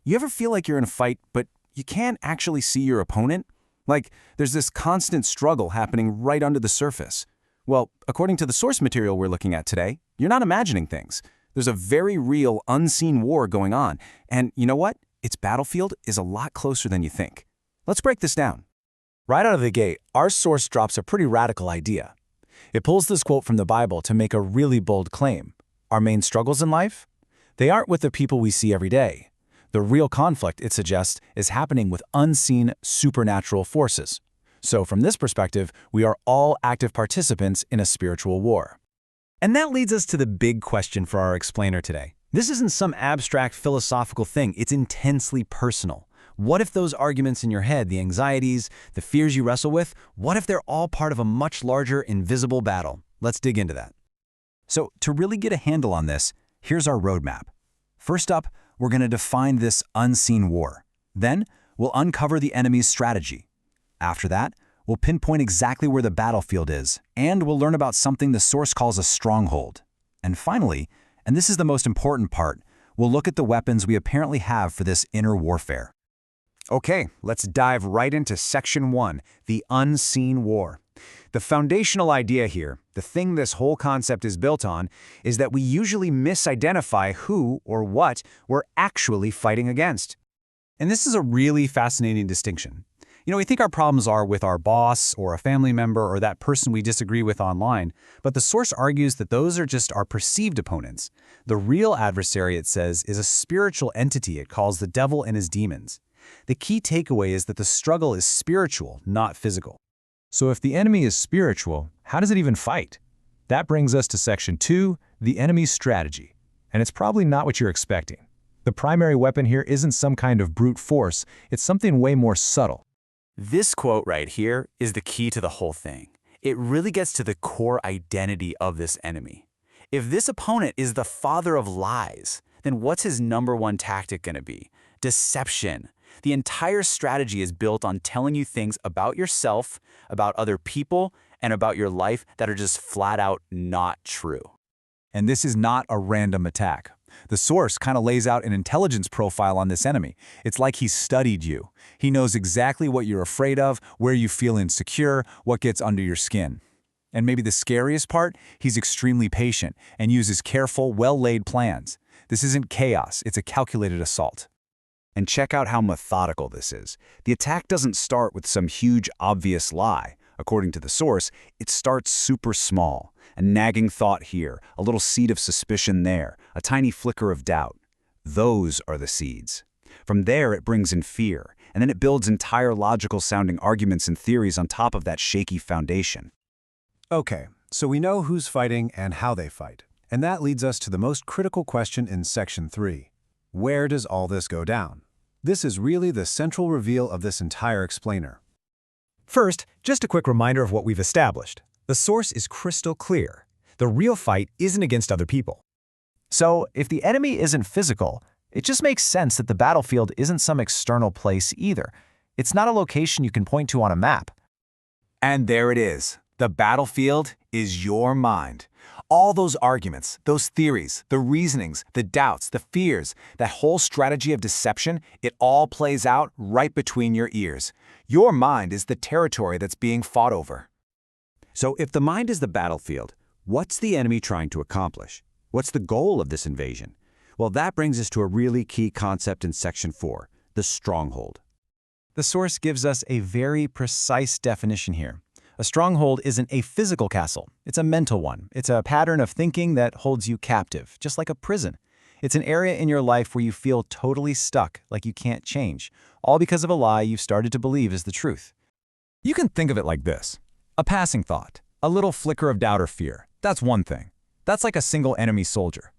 You ever feel like you're in a fight, but you can't actually see your opponent? Like, there's this constant struggle happening right under the surface. Well, according to the source material we're looking at today, you're not imagining things. There's a very real, unseen war going on. And you know what? Its battlefield is a lot closer than you think. Let's break this down. Right out of the gate, our source drops a pretty radical idea. It pulls this quote from the Bible to make a really bold claim. Our main struggles in life? They aren't with the people we see every day. The real conflict, it suggests, is happening with unseen supernatural forces. So from this perspective, we are all active participants in a spiritual war. And that leads us to the big question for our explainer today. This isn't some abstract philosophical thing, it's intensely personal. What if those arguments in your head, the anxieties, the fears you wrestle with, what if they're all part of a much larger, invisible battle? Let's dig into that. So to really get a handle on this, here's our roadmap. First up, we're going to define this unseen war. Then, we'll uncover the enemy's strategy. After that, we'll pinpoint exactly where the battlefield is, and we'll learn about something the source calls a stronghold. And finally, and this is the most important part, we'll look at the weapons we apparently have for this inner warfare. Okay, let's dive right into Section 1, the unseen war. The foundational idea here, the thing this whole concept is built on, is that we usually misidentify who or what we're actually fighting against. And this is a really fascinating distinction. We think our problems are with our boss or a family member or that person we disagree with online, but the source argues that those are just our perceived opponents. The real adversary, it says, is a spiritual entity it calls the devil and his demons. The key takeaway is that the struggle is spiritual, not physical. So if the enemy is spiritual, how does it even fight? That brings us to Section 2, the enemy's strategy. And it's probably not what you're expecting. The primary weapon here isn't some kind of brute force, it's something way more subtle. This quote right here is the key to the whole thing. It really gets to the core identity of this enemy. If this opponent is the father of lies, then what's his number one tactic going to be? Deception. The entire strategy is built on telling you things about yourself, about other people, and about your life that are just flat out not true. And this is not a random attack. The source kind of lays out an intelligence profile on this enemy. It's like he's studied you. He knows exactly what you're afraid of, where you feel insecure, what gets under your skin. And maybe the scariest part, he's extremely patient and uses careful, well-laid plans. This isn't chaos, it's a calculated assault. And check out how methodical this is. The attack doesn't start with some huge, obvious lie. According to the source, it starts super small. A nagging thought here, a little seed of suspicion there, a tiny flicker of doubt. Those are the seeds. From there, it brings in fear, and then it builds entire logical-sounding arguments and theories on top of that shaky foundation. Okay, so we know who's fighting and how they fight. And that leads us to the most critical question in Section 3. Where does all this go down? This is really the central reveal of this entire explainer. First, just a quick reminder of what we've established. The source is crystal clear. The real fight isn't against other people. So, if the enemy isn't physical, it just makes sense that the battlefield isn't some external place either. It's not a location you can point to on a map. And there it is. The battlefield is your mind. All those arguments, those theories, the reasonings, the doubts, the fears, that whole strategy of deception, it all plays out right between your ears. Your mind is the territory that's being fought over. So if the mind is the battlefield, what's the enemy trying to accomplish? What's the goal of this invasion? Well, that brings us to a really key concept in Section 4, the stronghold. The source gives us a very precise definition here. A stronghold isn't a physical castle. It's a mental one. It's a pattern of thinking that holds you captive, just like a prison. It's an area in your life where you feel totally stuck, like you can't change, all because of a lie you've started to believe is the truth. You can think of it like this. A passing thought, a little flicker of doubt or fear. That's one thing. That's like a single enemy soldier.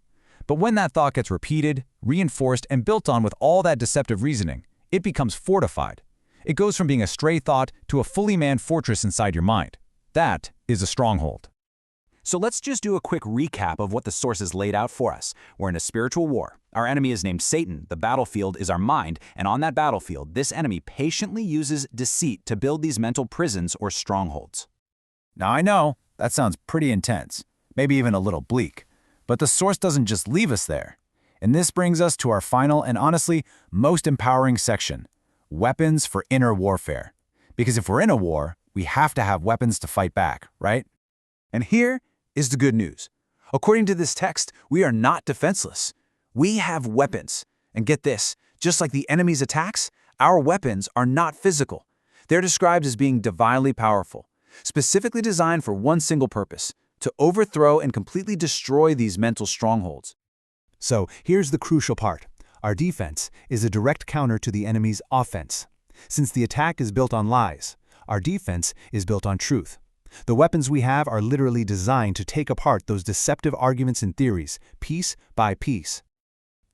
But when that thought gets repeated, reinforced, and built on with all that deceptive reasoning, it becomes fortified. It goes from being a stray thought to a fully manned fortress inside your mind. That is a stronghold. So let's just do a quick recap of what the source has laid out for us. We're in a spiritual war. Our enemy is named Satan. The battlefield is our mind. And on that battlefield, this enemy patiently uses deceit to build these mental prisons or strongholds. Now I know, that sounds pretty intense, maybe even a little bleak. But the source doesn't just leave us there. And this brings us to our final and honestly most empowering section, weapons for inner warfare. Because if we're in a war, we have to have weapons to fight back, right? And here is the good news. According to this text, we are not defenseless. We have weapons. And get this, just like the enemy's attacks, our weapons are not physical. They're described as being divinely powerful, specifically designed for one single purpose, to overthrow and completely destroy these mental strongholds. So here's the crucial part. Our defense is a direct counter to the enemy's offense. Since the attack is built on lies, our defense is built on truth. The weapons we have are literally designed to take apart those deceptive arguments and theories, piece by piece.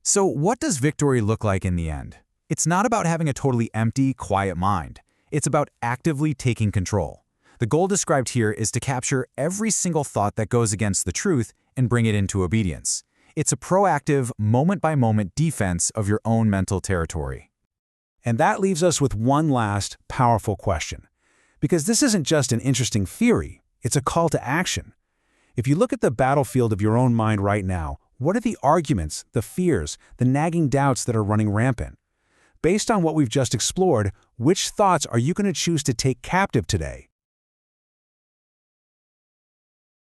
So what does victory look like in the end? It's not about having a totally empty, quiet mind. It's about actively taking control. The goal described here is to capture every single thought that goes against the truth and bring it into obedience. It's a proactive, moment-by-moment defense of your own mental territory. And that leaves us with one last, powerful question. Because this isn't just an interesting theory, it's a call to action. If you look at the battlefield of your own mind right now, what are the arguments, the fears, the nagging doubts that are running rampant? Based on what we've just explored, which thoughts are you going to choose to take captive today?